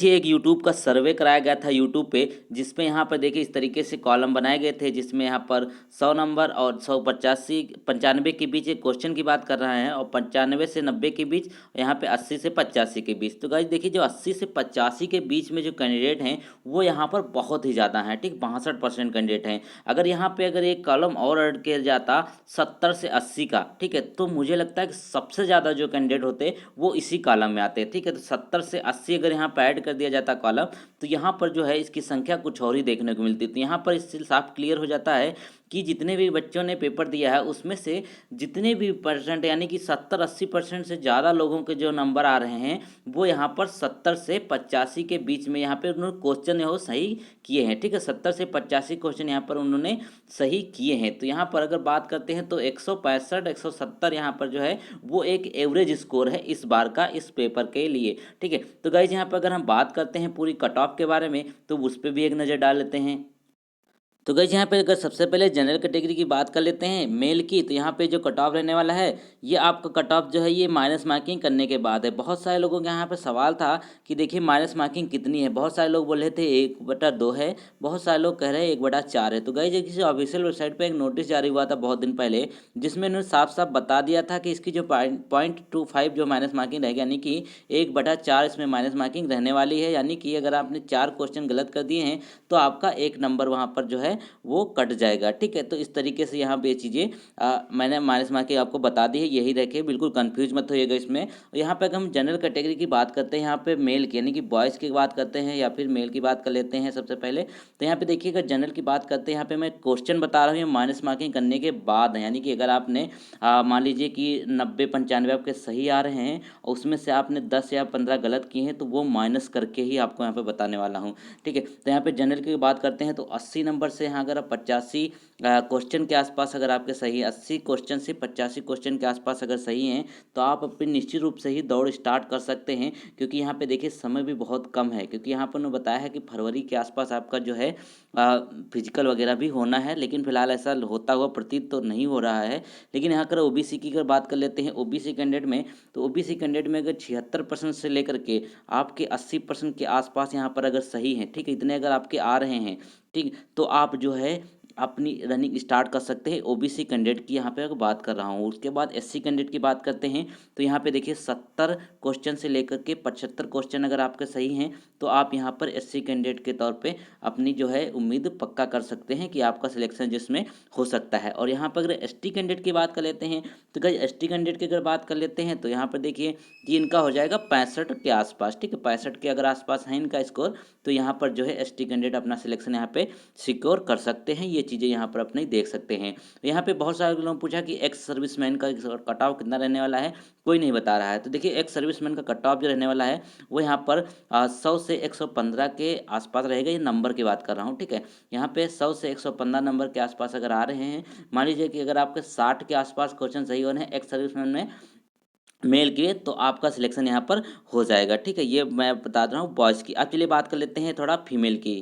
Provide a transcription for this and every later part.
ये एक यूट्यूब का सर्वे कराया गया था यूट्यूब पे, जिसमें यहाँ पर देखिए इस तरीके से कॉलम बनाए गए थे, जिसमें यहाँ पर 100 नंबर और 185 95 के बीच एक क्वेश्चन की बात कर रहे हैं, और 95 से 90 के बीच, यहाँ पे 80 से 85 के बीच। तो गाइस देखिए, जो 80 से 85 के बीच में जो कैंडिडेट हैं वो यहाँ पर बहुत ही ज़्यादा हैं, ठीक, 62% कैंडिडेट हैं। अगर यहाँ पे अगर एक कॉलम और ऐड किया जाता 70 से 80 का, ठीक है, तो मुझे लगता है कि सबसे ज़्यादा जो कैंडिडेट होते वो इसी कॉलम में आते हैं, ठीक है। तो 70 से 80 अगर यहाँ पर ऐड कर दिया जाता कॉलम, तो यहाँ पर जो है इसकी संख्या कुछ और ही देखने को मिलती। तो यहाँ पर इससे साफ क्लियर हो जाता है कि जितने भी बच्चों ने पेपर दिया है उसमें से जितने भी परसेंट, यानी कि 70-80% से ज़्यादा लोगों के जो नंबर आ रहे हैं वो यहाँ पर 70 से 85 के बीच में यहाँ पे उन्होंने क्वेश्चन हो सही किए हैं, ठीक है। 70 से 85 क्वेश्चन यहाँ पर उन्होंने सही किए हैं। तो यहाँ पर अगर बात करते हैं तो 165 170 यहाँ पर जो है वो एक एवरेज स्कोर है इस बार का इस पेपर के लिए, ठीक है। तो गाइज यहाँ पर अगर हम बात करते हैं पूरी कट ऑफ के बारे में, तो उस पर भी एक नज़र डाल लेते हैं। तो गाइस यहाँ पे अगर सबसे पहले जनरल कैटेगरी की बात कर लेते हैं मेल की, तो यहाँ पे जो कट ऑफ रहने वाला है ये आपका कट ऑफ जो है ये माइनस मार्किंग करने के बाद है। बहुत सारे लोगों के यहाँ पे सवाल था कि देखिए माइनस मार्किंग कितनी है। बहुत सारे लोग बोल रहे थे 1/2 है, बहुत सारे लोग कह रहे हैं 1/4 है। तो गाइस ये किसी ऑफिशियल वेबसाइट पर एक नोटिस जारी हुआ था बहुत दिन पहले, जिसमें उन्होंने साफ साफ बता दिया था कि इसकी जो 0.25 जो माइनस मार्किंग रहेगी, यानी कि 1/4 इसमें माइनस मार्किंग रहने वाली है। यानी कि अगर आपने 4 क्वेश्चन गलत कर दिए हैं तो आपका 1 नंबर वहाँ पर जो है वो कट जाएगा, ठीक है। तो इस तरीके से यहाँ पे ये चीज़ें मैंने माइनस मार्किंग आपको बता दी है, यही रखे, बिल्कुल कंफ्यूज मत होइएगा इसमें। यहाँ पे अगर हम जनरल कैटेगरी की बात करते हैं, यहाँ पे मेल की यानी कि बॉयज़ की बात करते हैं या फिर मेल की बात कर लेते हैं सबसे पहले। तो यहाँ पे देखिए अगर जनरल की बात करते हैं, यहाँ पे मैं क्वेश्चन बता रहा हूँ, ये माइनस मार्किंग करने के बाद है। यानी कि अगर आपने मान लीजिए कि 90-95 आपके सही आ रहे हैं और उसमें से आपने 10 या 15 गलत किए हैं, तो वो माइनस करके ही आपको यहाँ पे बताने वाला हूँ, ठीक है। तो यहाँ पे जनरल की बात करते हैं तो 80 नंबर से यहाँ अगर आप 85 क्वेश्चन के आसपास अगर आपके सही 80 क्वेश्चन से 85 क्वेश्चन के आसपास अगर सही हैं, तो आप अपनी निश्चित रूप से ही दौड़ स्टार्ट कर सकते हैं। क्योंकि यहाँ पे देखिए समय भी बहुत कम है, क्योंकि यहाँ पर उन्होंने बताया है कि फरवरी के आसपास आपका जो है फिजिकल वगैरह भी होना है, लेकिन फिलहाल ऐसा होता हुआ प्रतीत तो नहीं हो रहा है। लेकिन यहाँ अगर ओबीसी की अगर बात कर लेते हैं ओबीसी कैंडिडेट में, तो ओबीसी कैंडिडेट में अगर 76% से लेकर के आपके 80% के आसपास यहाँ पर अगर सही हैं, ठीक है, इतने अगर आपके आ रहे हैं, ठीक, तो आप जो है अपनी रनिंग स्टार्ट कर सकते हैं। ओबीसी कैंडिडेट की यहाँ पे अगर बात कर रहा हूँ। उसके बाद एससी कैंडिडेट की बात करते हैं, तो यहाँ पे देखिए 70 क्वेश्चन से लेकर के 75 क्वेश्चन अगर आपके सही हैं, तो आप यहाँ पर एससी कैंडिडेट के तौर पे अपनी जो है उम्मीद पक्का कर सकते हैं कि आपका सिलेक्शन जिसमें हो सकता है। और यहाँ पर अगर एसटी कैंडिडेट की बात कर लेते हैं, तो गाइस एसटी कैंडिडेट की अगर बात कर लेते हैं, तो यहाँ पर देखिए कि इनका हो जाएगा 65 के आसपास, ठीक है। 65 के अगर आसपास है इनका स्कोर, तो यहाँ पर जो है एसटी कैंडिडेट अपना सिलेक्शन यहाँ पे सिक्योर कर सकते हैं। ये चीज़ें यहाँ पर अपने देख सकते हैं। यहाँ पे बहुत सारे लोगों ने पूछा कि एक्स सर्विसमैन का कट ऑफ कितना रहने वाला है, कोई नहीं बता रहा है। तो देखिए एक्स सर्विसमैन का कट ऑफ जो रहने वाला है वो यहाँ पर 100 से 115 के आसपास रहेगा। ये नंबर की बात कर रहा हूँ, ठीक है। यहाँ पे 100 से 115 नंबर के आसपास अगर आ रहे हैं, मान लीजिए कि अगर आपके 60 के आसपास क्वेश्चन सही हो रहे हैं एक्स सर्विसमैन में मेल के, तो आपका सिलेक्शन यहाँ पर हो जाएगा, ठीक है। ये मैं बता रहा हूँ बॉयज़ की। अब चलिए बात कर लेते हैं थोड़ा फीमेल की।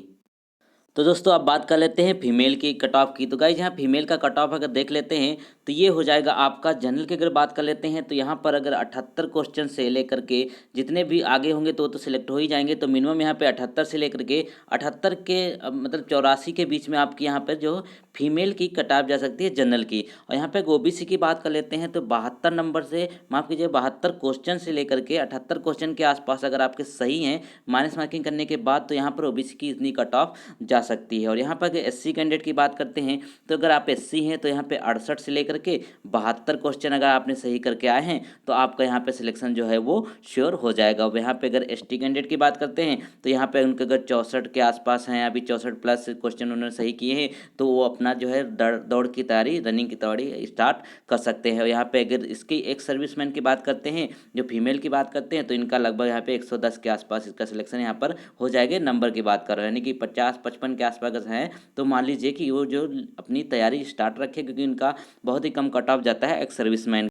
तो दोस्तों अब बात कर लेते हैं फीमेल की कट ऑफ की। तो गाइज यहाँ फीमेल का कट ऑफ अगर देख लेते हैं, तो ये हो जाएगा आपका जनरल की अगर बात कर लेते हैं, तो यहाँ पर अगर 78 क्वेश्चन से लेकर के जितने भी आगे होंगे तो सिलेक्ट हो ही जाएंगे। तो मिनिमम यहाँ पे 78 से लेकर के 78 के मतलब 84 के बीच में आपकी यहाँ पर जो फीमेल की कट ऑफ जा सकती है जनरल की। और यहाँ पे ओबीसी की बात कर लेते हैं, तो 72 नंबर से माफ़ कीजिए 72 क्वेश्चन से लेकर के 78 क्वेश्चन के आसपास अगर आपके सही हैं माइनस मार्किंग करने के बाद, तो यहाँ पर ओबीसी की इतनी कट ऑफ जा सकती है। और यहाँ पर अगर एससी कैंडिडेट की बात करते हैं, तो अगर आप एससी हैं तो यहाँ पे 68 से लेकर के 72 क्वेश्चन अगर आपने सही करके आए हैं, तो आपका यहाँ पे सिलेक्शन जो है वो श्योर हो जाएगा। अब यहाँ पे अगर एसटी कैंडिडेट की बात करते हैं, तो यहाँ पे उनके अगर 64 के आसपास हैं, अभी 64 प्लस क्वेश्चन उन्होंने सही किए हैं, तो वो अपना जो है दौड़ की तैयारी रनिंग की तैयारी स्टार्ट कर सकते हैं। और यहाँ पे अगर इसकी एक सर्विसमैन की बात करते हैं, जो फीमेल की बात करते हैं, तो इनका लगभग यहाँ पे 110 के आसपास इसका सिलेक्शन यहाँ पर हो जाएगा। नंबर की बात कर रहे हैं, यानी कि 50-55 के आसपास हैं, तो मान लीजिए कि वो जो अपनी तैयारी स्टार्ट रखे, क्योंकि इनका बहुत ही कम कट ऑफ जाता है एक्स सर्विसमैन।